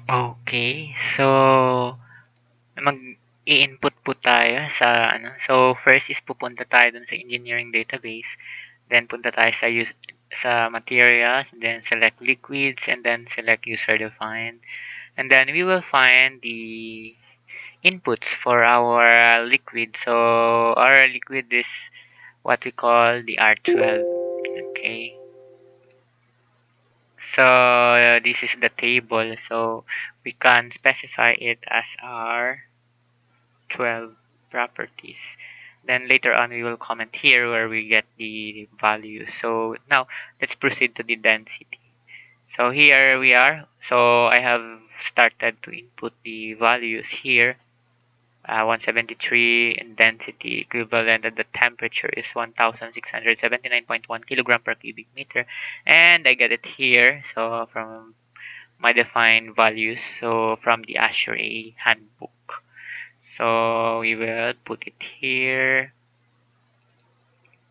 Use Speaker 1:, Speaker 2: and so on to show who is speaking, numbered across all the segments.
Speaker 1: Okay, so mag-i-input po tayo sa ano. So first is pupunta tayo dun sa engineering database. Then punta tayo sa materials, then select liquids, and then select user defined. And then we will find the inputs for our liquid. So our liquid is what we call the R12. Okay. So this is the table. So we can specify it as R12 properties. Then later on we will comment here where we get the values. So now let's proceed to the density. So here we are. So I have started to input the values here. 173 in density equivalent and the temperature is 1679.1 kilogram per cubic meter, and I get it here so from my defined values, so from the ASHRAE handbook. So we will put it here,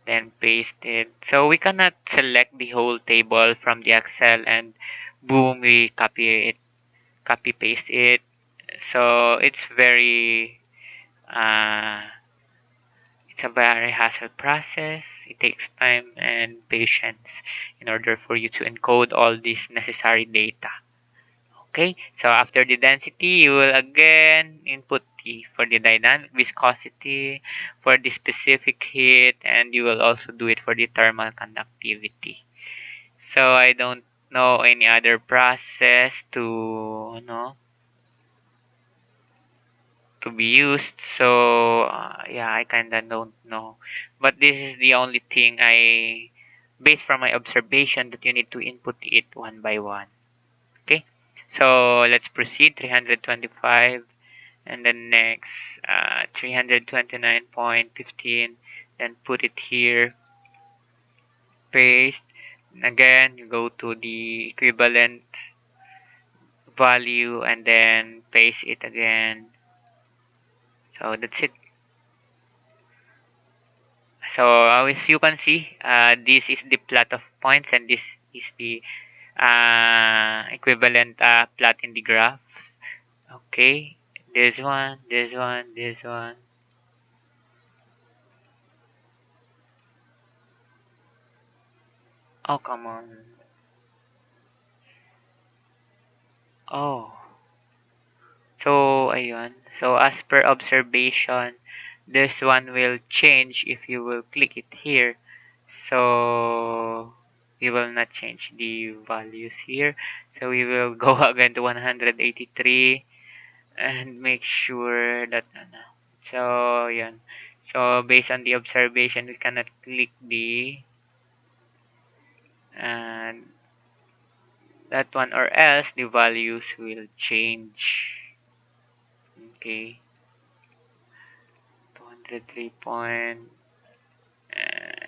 Speaker 1: then paste it. So we cannot select the whole table from the Excel and boom, we copy paste it. So uh, it's a very hassle process. It takes time and patience in order for you to encode all this necessary data. Okay, so after the density, you will again input T for the dynamic viscosity, for the specific heat, and you will also do it for the thermal conductivity. So I don't know any other process to be used. So yeah, I kinda don't know, but this is the only thing based from my observation, that you need to input it one by one. Okay, so let's proceed. 325, and then next 329.15, then put it here, paste, and again you go to the equivalent value and then paste it again. So that's it. So as you can see, this is the plot of points and this is the equivalent plot in the graph. Okay, this one, this one, this one. Oh, come on. Oh, so ayun. So as per observation, this one will change if you will click it here. So we will not change the values here. So we will go again to 183 and make sure that so yan. So based on the observation, we cannot click the and that one, or else the values will change. Okay, 203 point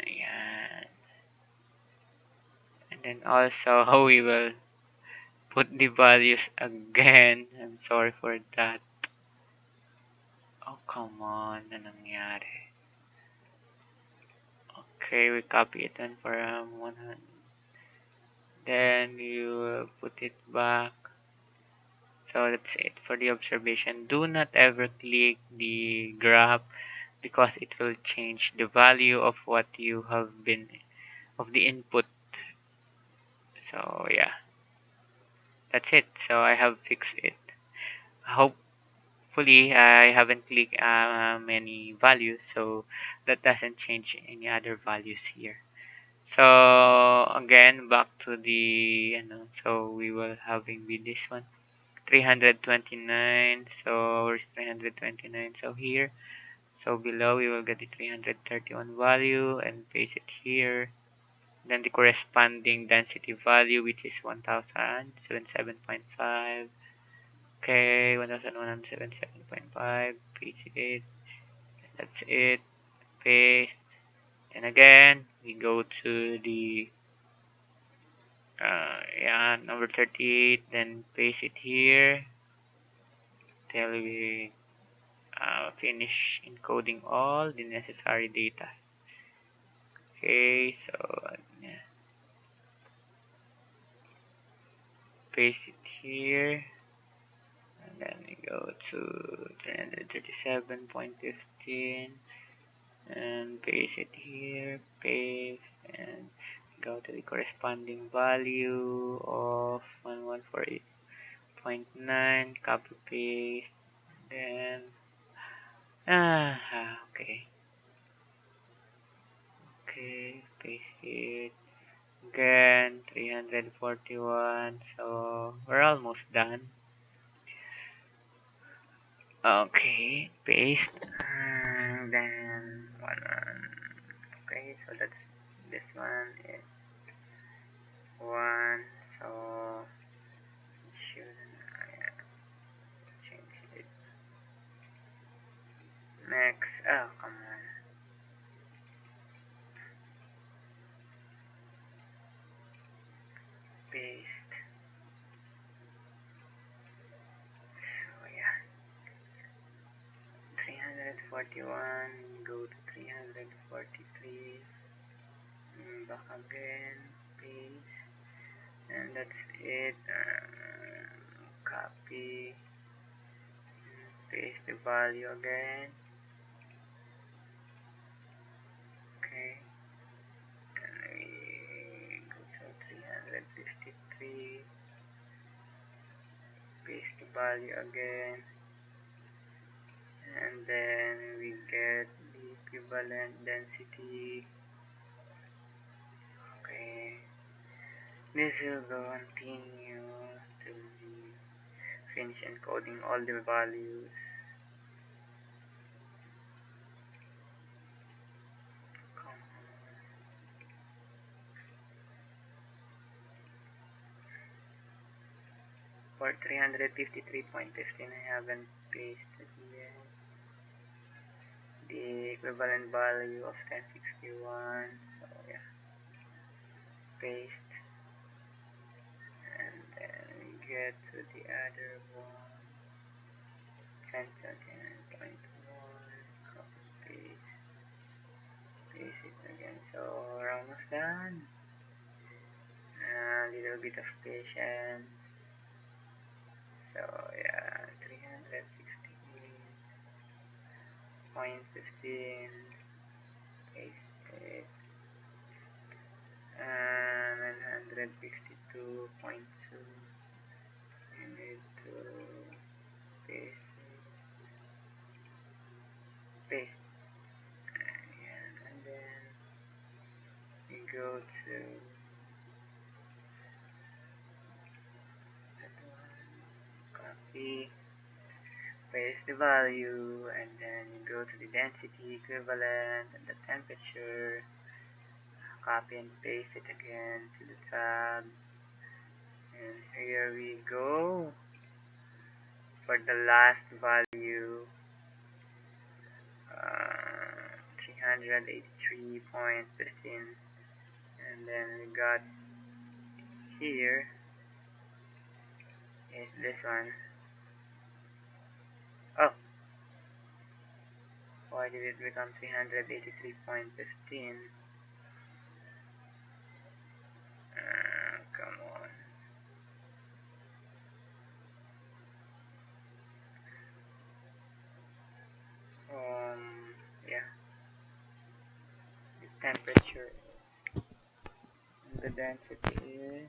Speaker 1: yan. And then also we will put the values again. I'm sorry for that. Oh, come on, na nangyari? Okay, we copy it then for 100. Then you will put it back. So that's it for the observation. Do not ever click the graph because it will change the value of what you have been of the input. So yeah, that's it. So I have fixed it. Hopefully I haven't clicked many values, so that doesn't change any other values here. So again, back to the so we will having with this one 329. So where's 329? So here, so below we will get the 331 value and paste it here. Then the corresponding density value, which is 1077.5. Okay, 1177.5. Paste it. That's it. Paste. And again, we go to the yeah, number 38, then paste it here till we finish encoding all the necessary data. Okay, so yeah, paste it here. Then we go to 337.15 and paste it here, paste, and go to the corresponding value of 1148.9, copy paste, then okay, paste it again, 341, so we're almost done. Okay, paste, then okay, so that's this one is one, so shouldn't change it. Next, oh come on, paste. So yeah, 341, go to 343, back again, paste, and that's it. Copy, paste the value again. Okay, and we go to 353, paste the value again, and then we get the equivalent density. Okay, this will continue to finish encoding all the values. For 353.15, I haven't pasted yet the equivalent value of 1061. So yeah, paste, and then we get to the other one, 1039.1. Copy paste, paste it again. So we're almost done. A little bit of patience. So yeah, 368.15, paste it, 962.2, you need to paste it, paste, and then you go to that one, copy, paste the value, and then you go to the density equivalent and the temperature, copy and paste it again to the tab, and here we go for the last value, 383.15, and then we got here is this one. Oh, why did it become 383.15? Come on. Yeah, the temperature and the density is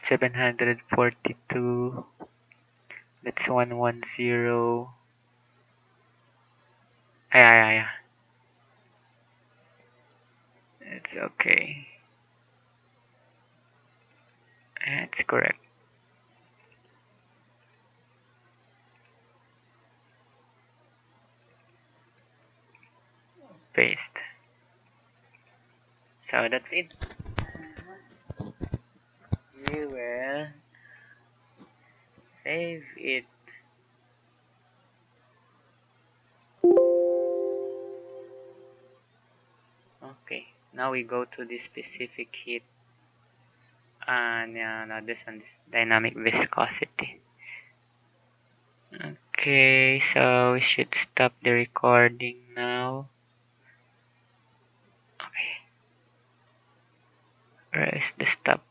Speaker 1: 742. That's 110. Yeah. It's okay. It's correct. Paste. So that's it. We will save it. Okay. Now we go to the specific heat. And now this one is dynamic viscosity. Okay, so we should stop the recording now. Okay. Where is the stop?